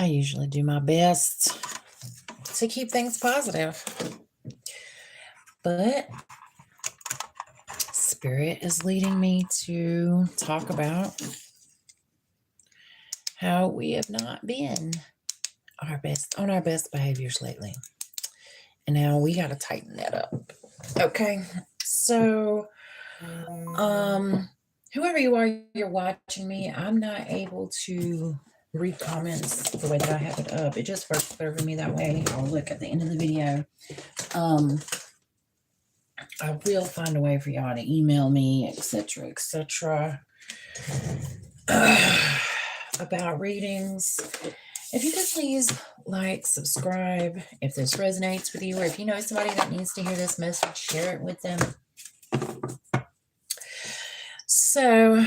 I usually do my best to keep things positive, but Spirit is leading me to talk about how we have not been on our best behaviors lately, and now we got to tighten that up. Okay, so whoever you are, you're watching me. I'm not able to read comments the way that I have it up. It just works better for me that way. I'll look at the end of the video. I will find a way for y'all to email me, etc., about readings. If you could please like, subscribe, if this resonates with you, or if you know somebody that needs to hear this message, share it with them. So,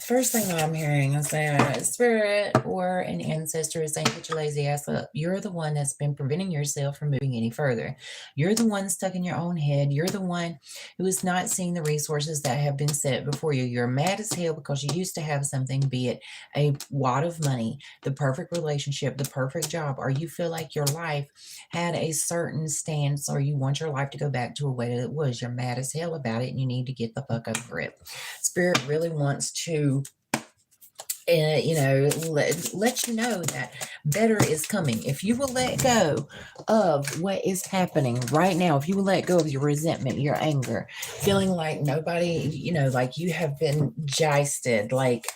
first thing that I'm hearing is that a spirit or an ancestor is saying, "Get your lazy ass up. You're the one that's been preventing yourself from moving any further. You're the one stuck in your own head. You're the one who is not seeing the resources that have been set before you. You're mad as hell because you used to have something, be it a wad of money, the perfect relationship, the perfect job, or you feel like your life had a certain stance, or you want your life to go back to a way that it was. You're mad as hell about it, and you need to get the fuck over it." Spirit really wants to let you know that better is coming. If you will let go of what is happening right now, if you will let go of your resentment, your anger, feeling like nobody, like you have been jisted, like,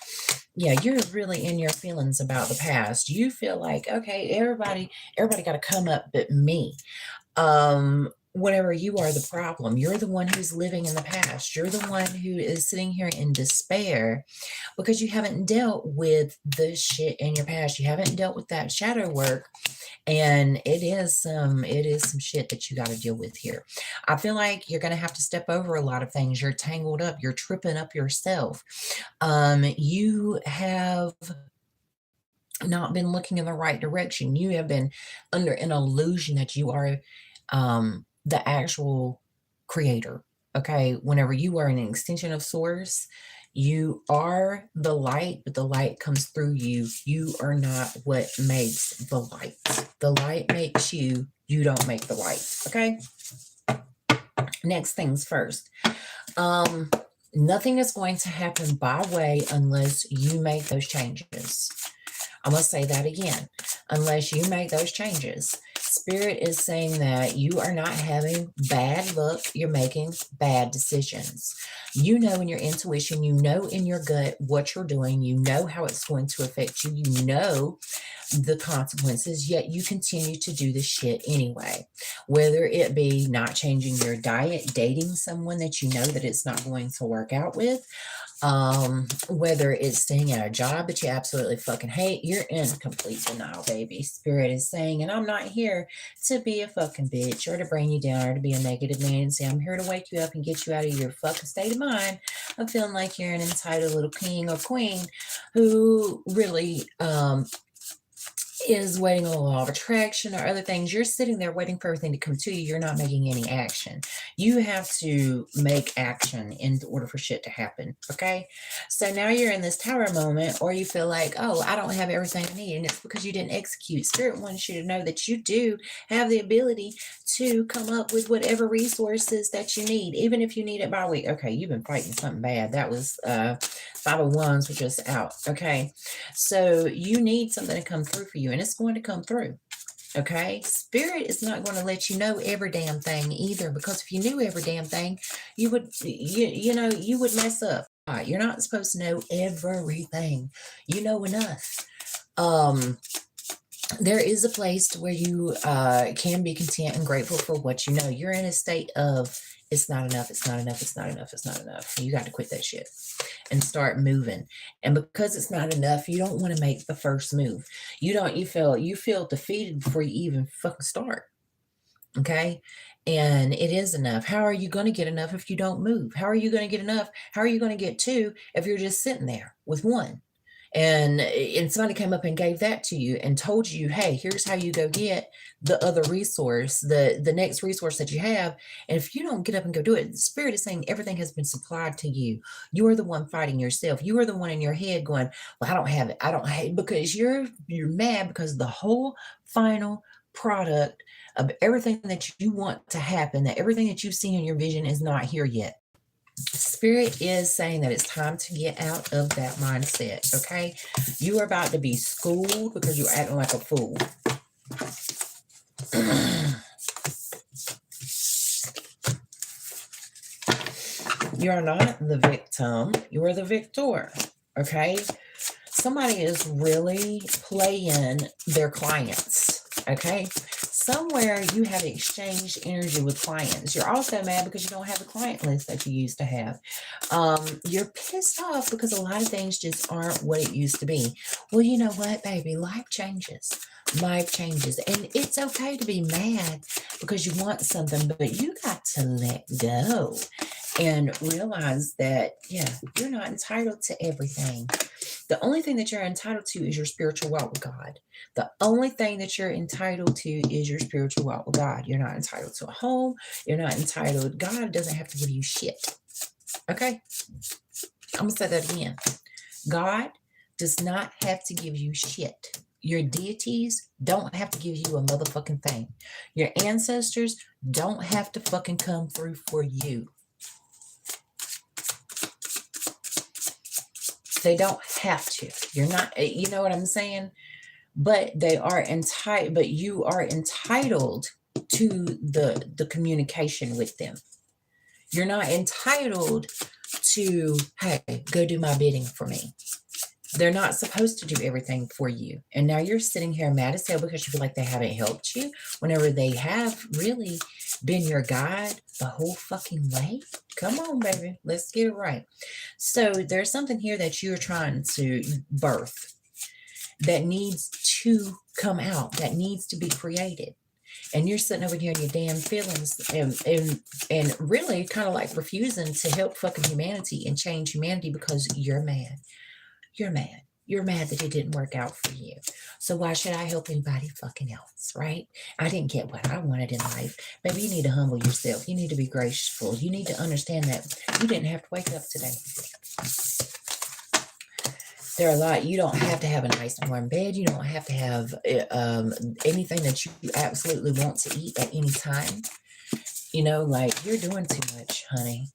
you're really in your feelings about the past. You feel like, okay, everybody got to come up but me. Whenever you are the problem, you're the one who's living in the past. You're the one who is sitting here in despair because you haven't dealt with the shit in your past. You haven't dealt with that shadow work. And it is some shit that you got to deal with here. I feel like you're going to have to step over a lot of things. You're tangled up. You're tripping up yourself. You have not been looking in the right direction. You have been under an illusion that you are the actual creator. Okay. Whenever you are an extension of source, you are the light, but the light comes through you. You are not what makes the light. The light makes you. You don't make the light. Okay. Next things first. Nothing is going to happen by way unless you make those changes. I'm going to say that again. Unless you make those changes. Spirit is saying that you are not having bad luck. You're making bad decisions. You know in your intuition, you know in your gut what you're doing. You know how it's going to affect you. You know the consequences, yet you continue to do the shit anyway. Whether it be not changing your diet, dating someone that you know that it's not going to work out with, whether it's staying at a job that you absolutely fucking hate, you're in complete denial, baby. Spirit is saying, and I'm not here to be a fucking bitch or to bring you down or to be a negative Nancy. I'm here to wake you up and get you out of your fucking state of mind of feeling like you're an entitled little king or queen who really is waiting on the law of attraction or other things. You're sitting there waiting for everything to come to you. You're not making any action. You have to make action in order for shit to happen. Okay. So now you're in this tower moment, or you feel like, oh, I don't have everything I need. And it's because you didn't execute. Spirit wants you to know that you do have the ability to come up with whatever resources that you need, even if you need it by week. Okay. You've been fighting something bad. That was, 501s were just out. Okay. So you need something to come through for you, and it's going to come through. Okay. Spirit is not going to let you know every damn thing either, because if you knew every damn thing, you would, you would mess up. You're not supposed to know everything. You know enough. There is a place to where you can be content and grateful for what you know. You're in a state of it's not enough, it's not enough, it's not enough, it's not enough. You got to quit that shit and start moving. And because it's not enough, you don't want to make the first move. You feel defeated before you even fucking start. Okay. And it is enough. How are you going to get enough if you don't move? How are you going to get enough? How are you going to get two if you're just sitting there with one? and somebody came up and gave that to you and told you, hey, here's how you go get the other resource, the next resource that you have. And if you don't get up and go do it, the Spirit is saying everything has been supplied to you. You are the one fighting yourself. You are the one in your head going, well, I don't have it, I don't have it, because you're mad because the whole final product of everything that you want to happen, that everything that you've seen in your vision is not here yet. Spirit is saying that it's time to get out of that mindset, okay? You are about to be schooled because you're acting like a fool. You're not the victim, you are the victor, okay? Somebody is really playing their clients, okay? Somewhere you have exchanged energy with clients. You're also mad because you don't have a client list that you used to have. You're pissed off because a lot of things just aren't what it used to be. Well, you know what, baby? Life changes. Life changes. And it's okay to be mad because you want something, but you got to let go and realize that, yeah, you're not entitled to everything. The only thing that you're entitled to is your spiritual walk with God. The only thing that you're entitled to is your spiritual walk with God. You're not entitled to a home. You're not entitled. God doesn't have to give you shit. Okay? I'm going to say that again. God does not have to give you shit. Your deities don't have to give you a motherfucking thing. Your ancestors don't have to fucking come through for you. They don't have to. You're not, you know what I'm saying? But they are entitled, but you are entitled to the communication with them. You're not entitled to, hey, go do my bidding for me. They're not supposed to do everything for you. And now you're sitting here mad as hell because you feel like they haven't helped you whenever they have really been your guide the whole fucking way. Come on, baby. Let's get it right. So there's something here that you're trying to birth that needs to come out, that needs to be created. And you're sitting over here in your damn feelings and really kind of like refusing to help fucking humanity and change humanity because you're mad. You're mad. You're mad that it didn't work out for you. So why should I help anybody fucking else, right? I didn't get what I wanted in life. Maybe you need to humble yourself. You need to be graceful. You need to understand that you didn't have to wake up today. There are a lot. You don't have to have a nice warm bed. You don't have to have anything that you absolutely want to eat at any time. You know, like, you're doing too much, honey.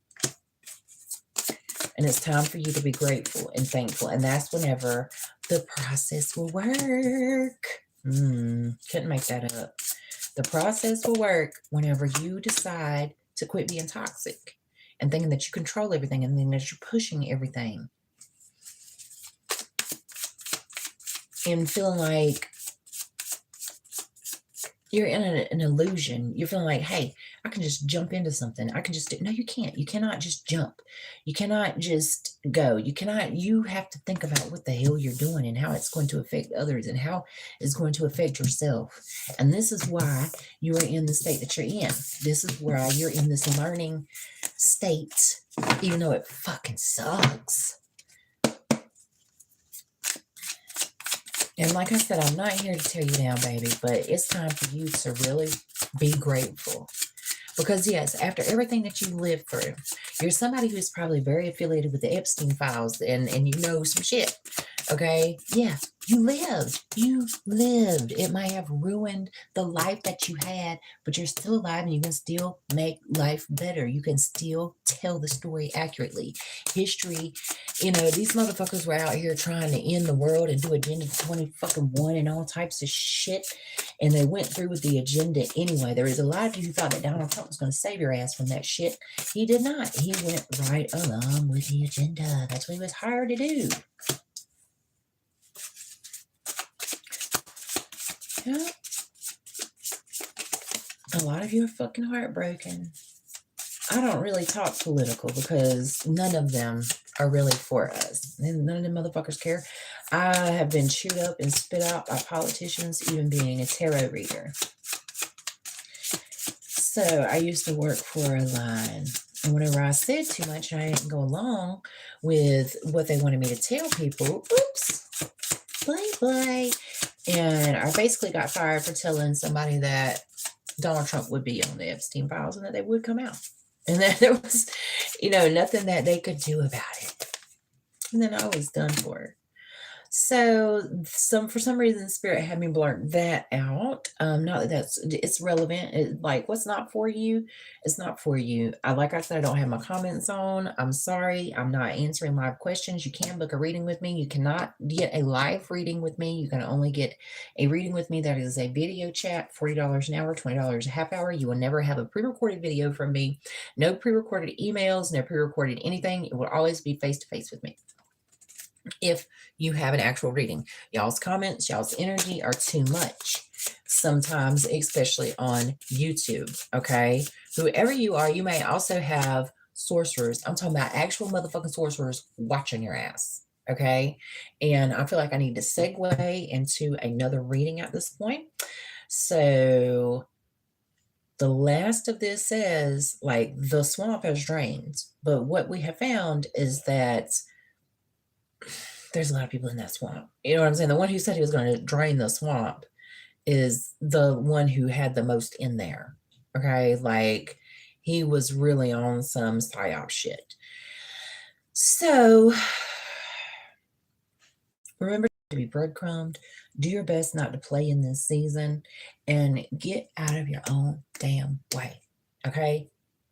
And it's time for you to be grateful and thankful. And that's whenever the process will work. Couldn't make that up. The process will work whenever you decide to quit being toxic and thinking that you control everything and then that you're pushing everything. And feeling like you're in an illusion. You're feeling like, hey, I can just jump into something. I can just do. No, you can't. You cannot just jump. You cannot just go. You have to think about what the hell you're doing and how it's going to affect others and how it's going to affect yourself. And this is why you are in the state that you're in. This is why you're in this learning state, even though it fucking sucks. And like I said, I'm not here to tear you down, baby, but it's time for you to really be grateful. Because yes, after everything that you lived through, you're somebody who's probably very affiliated with the Epstein files and you know some shit. Okay? Yeah, you lived. You lived. It might have ruined the life that you had, but you're still alive and you can still make life better. You can still tell the story accurately. History, you know, these motherfuckers were out here trying to end the world and do Agenda 2021 and all types of shit. And they went through with the agenda anyway. There was a lot of you who thought that Donald Trump was going to save your ass from that shit. He did not. He went right along with the agenda. That's what he was hired to do. Yeah. A lot of you are fucking heartbroken. I don't really talk political because none of them are really for us. And none of them motherfuckers care. I have been chewed up and spit out by politicians, even being a tarot reader. So I used to work for a line. And whenever I said too much and I didn't go along with what they wanted me to tell people, oops, Bye. And I basically got fired for telling somebody that Donald Trump would be on the Epstein files and that they would come out. And that there was, nothing that they could do about it. And then I was done for. So for some reason, Spirit had me blurt that out. Not that it's relevant. Like what's not for you, it's not for you. Like I said, I don't have my comments on. I'm sorry. I'm not answering live questions. You can book a reading with me. You cannot get a live reading with me. You can only get a reading with me that is a video chat, $40 an hour, $20 a half hour. You will never have a pre-recorded video from me. No pre-recorded emails, no pre-recorded anything. It will always be face-to-face with me. If you have an actual reading, y'all's comments, y'all's energy are too much sometimes, especially on YouTube. Okay, whoever you are, you may also have sorcerers. I'm talking about actual motherfucking sorcerers watching your ass. Okay, and I feel like I need to segue into another reading at this point. So the last of this says, like, the swamp has drained, but what we have found is that there's a lot of people in that swamp. You know what I'm saying? The one who said he was going to drain the swamp is the one who had the most in there. Okay. Like he was really on some psyop shit. So remember to be breadcrumbed. Do your best not to play in this season and get out of your own damn way. Okay.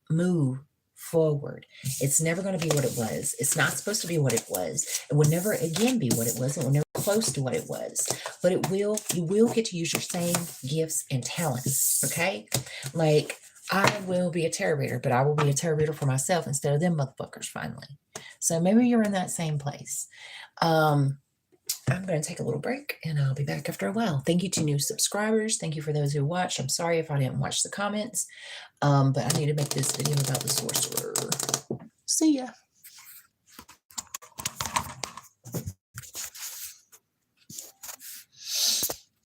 Move forward. It's never going to be what it was. It's not supposed to be what it was. It will never again be what it was. It will never be close to what it was. But you will get to use your same gifts and talents. Okay? Like I will be a tarot reader, but I will be a tarot reader for myself instead of them motherfuckers finally. So maybe you're in that same place. I'm going to take a little break and I'll be back after a while. Thank you to new subscribers. Thank you for those who watched. I'm sorry if I didn't watch the comments, but I need to make this video about the sorcerer. See ya.